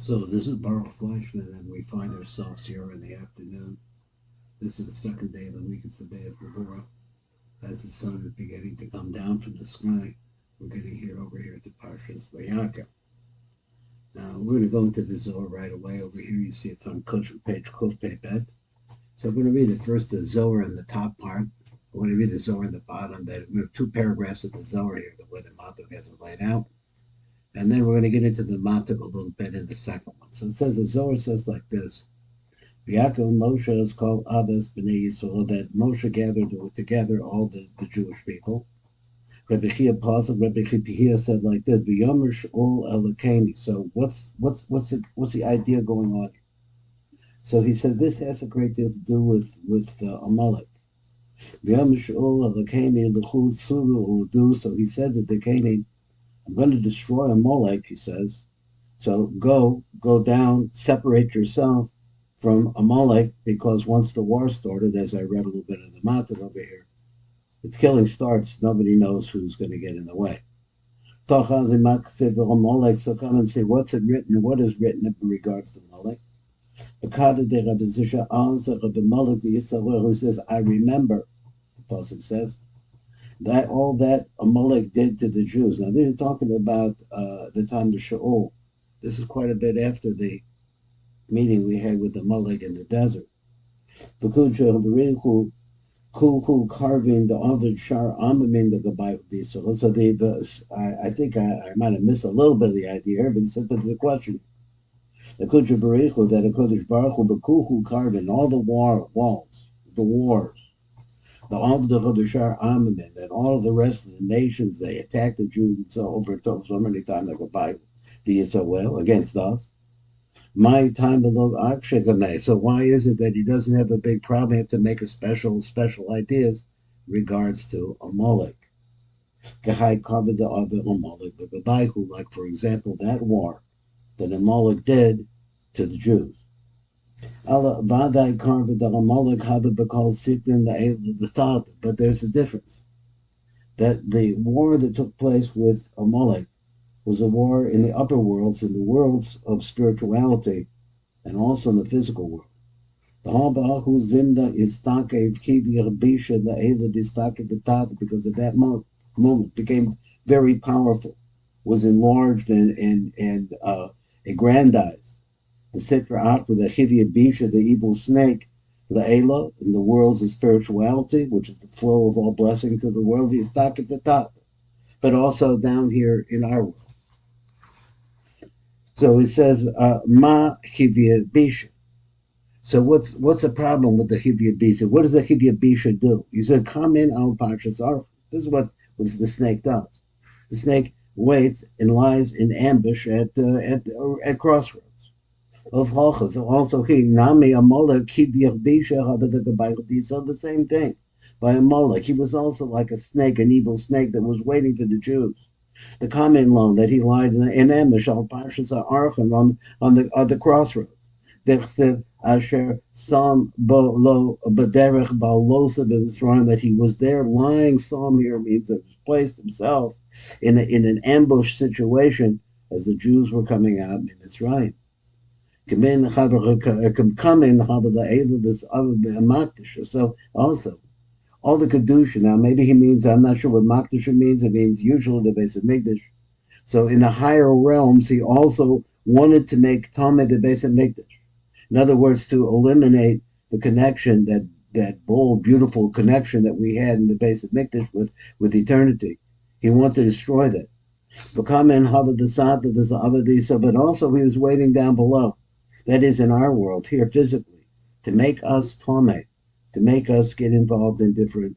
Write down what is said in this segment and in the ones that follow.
So this is Baruch Fleischman, and we find ourselves here in the afternoon. This is the second day of the week. It's the day of Gevurah. As the sun is beginning to come down from the sky, we're getting here over here to Parshas Vayakhel. Now we're going to go into the Zohar right away. Over here, you see it's on page Kuf Bed. So I'm going to read it first, the Zohar in the top part. I'm going to read the Zohar in the bottom. We have two paragraphs of the Zohar here, the way the Matuk has it laid out. And then we're going to get into the Matuk a little bit in the second one. So it says, the Zohar says like this. Vayakhel Moshe is called Adar B'nai Yisrael, that Moshe gathered together all the Jewish people. Rabbi Chia said like this, V'yomer Sh'ol Elokeni. So what's the idea going on? So he said this has a great deal to do with Amalek. V'yomer Sh'ol Elokeni l'chul suru u'du. So he said that the Canaan, I'm going to destroy Amalek, he says. So go down, separate yourself from Amalek, because once the war started, as I read a little bit of the Matzah over here, if killing starts, nobody knows who's going to get in the way. So come and say, what's it written? What is written in regards to Amalek? He says, I remember, the Pasuk says, that all that Amalek did to the Jews. Now, they're talking about the time of Shaul. This is quite a bit after the meeting we had with Amalek in the desert. Kuhu carving the Ovid Shar Amamin the Gabai Diesel. So I think I might have missed a little bit of the idea here, but he said, but there's a question. The Kuja Barichu, that a Kodesh Baruch Hu, Kuhu carving all the walls, the wars, the Ovid Shar Amamin, and all of the rest of the nations, they attacked the Jews and so many times the Gabai Diesel against us. My time to look Akshagame. So why is it that he doesn't have a big problem? He have to make a special ideas regards to Amalek. Kahai covered the Amalek, the Gabayhu, like for example, that war that Amalek did to the Jews. Allah Vadai covered the Amalek Habibakal Siprin the thought, but there's a difference. That the war that took place with Amalek was a war in the upper worlds, in the worlds of spirituality, and also in the physical world. Because at that moment became very powerful, was enlarged and aggrandized. The Sitra Akra, the Chivya Bisha, the evil snake, La'ela, in the worlds of spirituality, which is the flow of all blessing to the world, but also down here in our world. So it says, Ma Chivya Bisha. So what's the problem with the Chivya Bisha? What does the Chivya Bisha do? He said, come in al Parshas Arach. This is what the snake does. The snake waits and lies in ambush at crossroads. Of Halchas. Also, he Nami Amalek Chivya Bisha Habedakabayot. The same thing by Amalek. He was also like a snake, an evil snake that was waiting for the Jews. The comment alone that he lied in ambush al Parshas Arachim on the crossroads. Dechsev Asher Sam Bo Lo Baderech Balosa B'Misraim, that he was there lying. Sam here means that he placed himself in an ambush situation as the Jews were coming out in Mitzrayim. So also all the kedusha. Now maybe he means, I'm not sure what makdusha means. It means usually the base of Mikdash. So in the higher realms, he also wanted to make Tameh the base of Mikdash. In other words, to eliminate the connection, that bold, beautiful connection that we had in the base of Mikdash with eternity. He wanted to destroy that. But also he was waiting down below. That is in our world, here physically, to make us Tameh, to make us get involved in different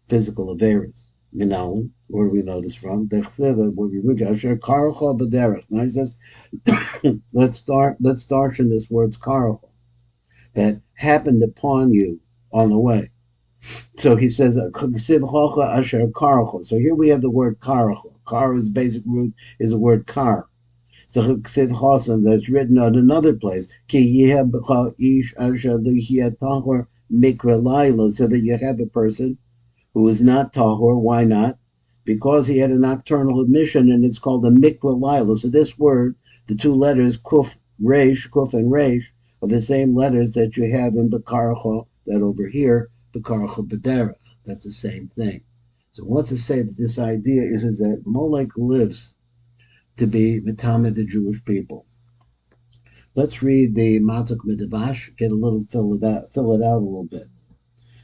physical affairs. Minalan, where do we know this from? Now he says, let's start in this word's karach, that happened upon you on the way. So he says, so here we have the word karach. Kar is basic root, is the word kar. So Ksiv Chosam, that's written on another place, Ki ish tahor mikra laila, so that you have a person who is not tahor. Why not? Because he had a nocturnal emission, and it's called a mikra laila. So this word, the two letters kuf Resh, Kuf, and Resh are the same letters that you have in Bekarcha, that over here, Bekarcha B'derech. That's the same thing. So what's to say that this idea is that Amalek lives to be Mitame the Jewish people. Let's read the Matuk Midrash, get a little fill it out a little bit.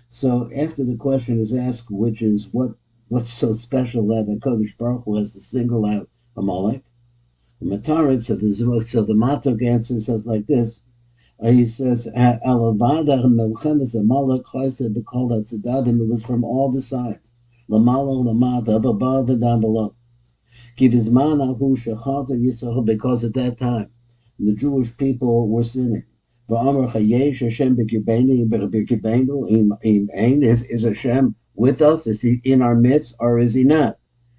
So after the question is asked, which is what's so special that the Kodesh Baruch Hu has to single out Amalek, the Matarit, so the Matuk answer says like this. He says, Alavada Melchemes Amalek Chayse B'Kol HaTzedadim. It was from all the sides, Lamala Lamata, up above and down below. Because at that time the Jewish people were sinning. Is Hashem with us? Is he in our midst, or is he not?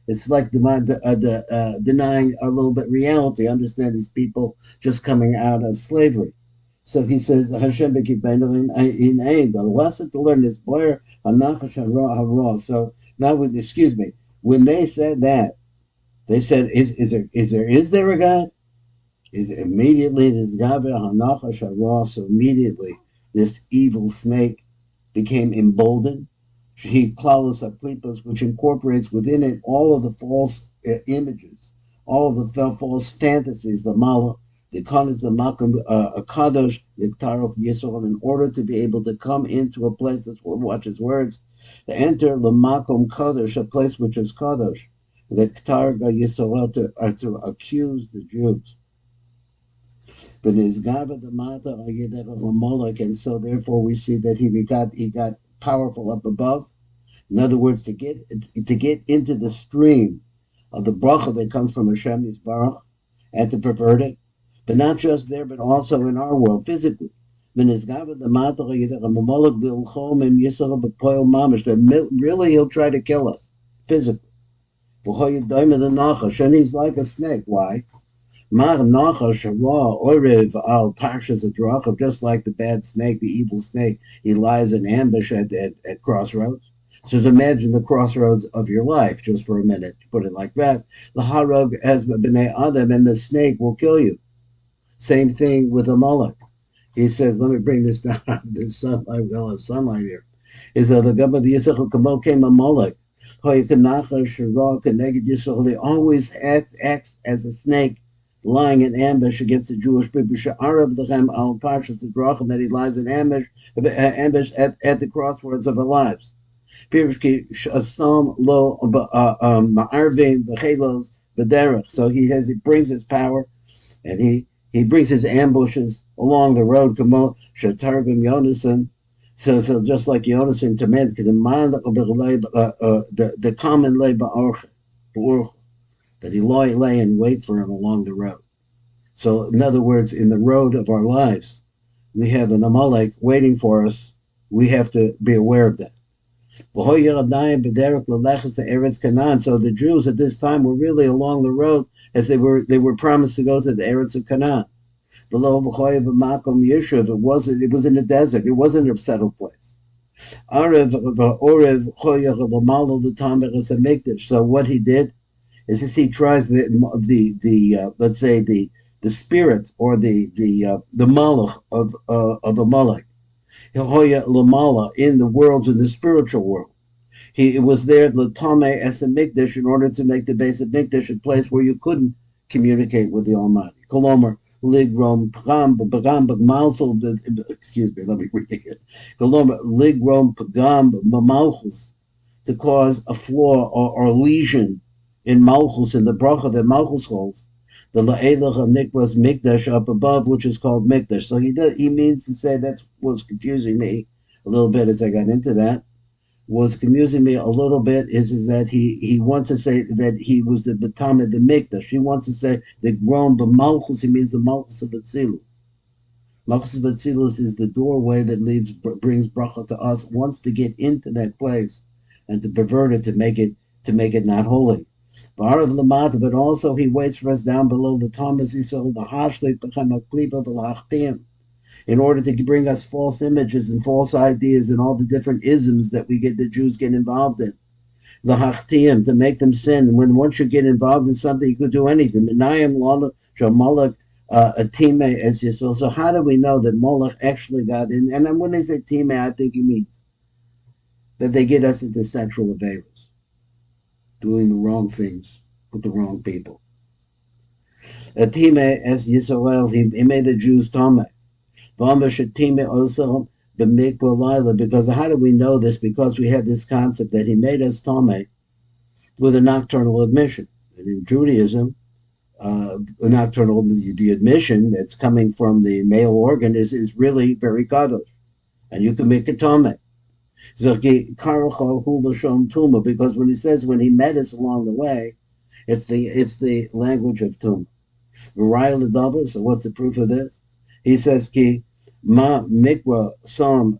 It's like denying a little bit reality. Understand these people just coming out of slavery. So he says, Hashem in ain. The lesson to learn is boyer hanachash hara. So now, when they said that, they said, is there a God? Is immediately this Gabe Hanachash Hara, so immediately this evil snake became emboldened. He Klaus Aklipas, which incorporates within it all of the false images, all of the false fantasies, the Mala, the Kanis, the Makam, Kadosh, the Tarok Yisrael, in order to be able to come into a place, that's what watch his words, to enter the Makom Kadosh, a place which is Kadosh, the Targa Yisrael, to accuse the Jews. But his Gava the Mata Amalek, and so therefore we see that he got powerful up above. In other words, to get into the stream of the bracha that comes from Hashem Yisbarach, and to pervert it, but not just there, but also in our world physically. Really, he'll try to kill us physically. And he's like a snake. Why? Just like the bad snake, the evil snake, he lies in ambush at crossroads. So just imagine the crossroads of your life, just for a minute, to put it like that. The harog as b'nei adam, and the snake will kill you. Same thing with Amalek. He says, let me bring this down out of the sunlight. We got sunlight here. He said, the Gabba the Yisachel Kamo came Amalek. He always acts as a snake, lying in ambush against the Jewish people. That he lies in ambush at the crossroads of our lives. So he brings his power, and he brings his ambushes along the road. So just like Yonasan to men, the common labor that he lay and wait for him along the road. So in other words, in the road of our lives, we have an Amalek waiting for us. We have to be aware of that. So the Jews at this time were really along the road, as they were promised to go to the Eretz of Canaan. It was in the desert. It wasn't a settled place. So what he did is he tries the let's say the spirit or the malach of Amalek, Lamala, in the worlds, in the spiritual world. It was there Latame as a mikdash, in order to make the base of mikdash a place where you couldn't communicate with the Almighty. Kolomer ligrom pagam b'malsel. Excuse me, let me read it. Kolomer ligrom pagam b'malchus, to cause a flaw or lesion in malchus, in the bracha that malchus holds. The la'elach nikras mikdash up above, which is called mikdash. So he means to say, that was confusing me a little bit as I got into that. Was confusing me a little bit is that he wants to say that he was the Batama, the Mikdash. He wants to say the grown b'malchus, he means the malchus of Atzilus. Malchus of Atzilus is the doorway that brings bracha to us, wants to get into that place and to pervert it, to make it not holy. But also he waits for us down below the Thomas Yisrael, the Hashlik, become a klipa v'lachtim, in order to bring us false images and false ideas and all the different isms that the Jews get involved in. The Hachtiyim, to make them sin. Once you get involved in something, you could do anything. a teammate as Yisrael. So how do we know that Moloch actually got in? And then when they say teammate, I think he means that they get us into sexual avers, doing the wrong things with the wrong people. A teammate as Yisrael, he made the Jews Tomei. Because how do we know this? Because we had this concept that he made us Tomei with a nocturnal admission. And in Judaism, nocturnal, the admission that's coming from the male organ is really very kadosh, and you can make a tome. Because when he says when he met us along the way, it's the language of tumah. So what's the proof of this? He says ki ma mikra sam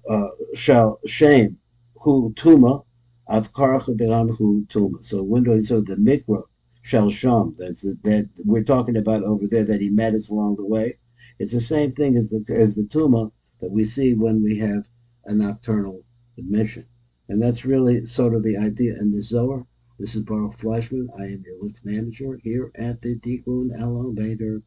shall shame hu tuma of karachadaran hu tuma. So the mikra shall sham that we're talking about over there that he met us along the way. It's the same thing as the tuma that we see when we have a nocturnal admission, and that's really sort of the idea in the Zohar. This is Baruch Fleischman. I am your lift manager here at the Tikkun Elevator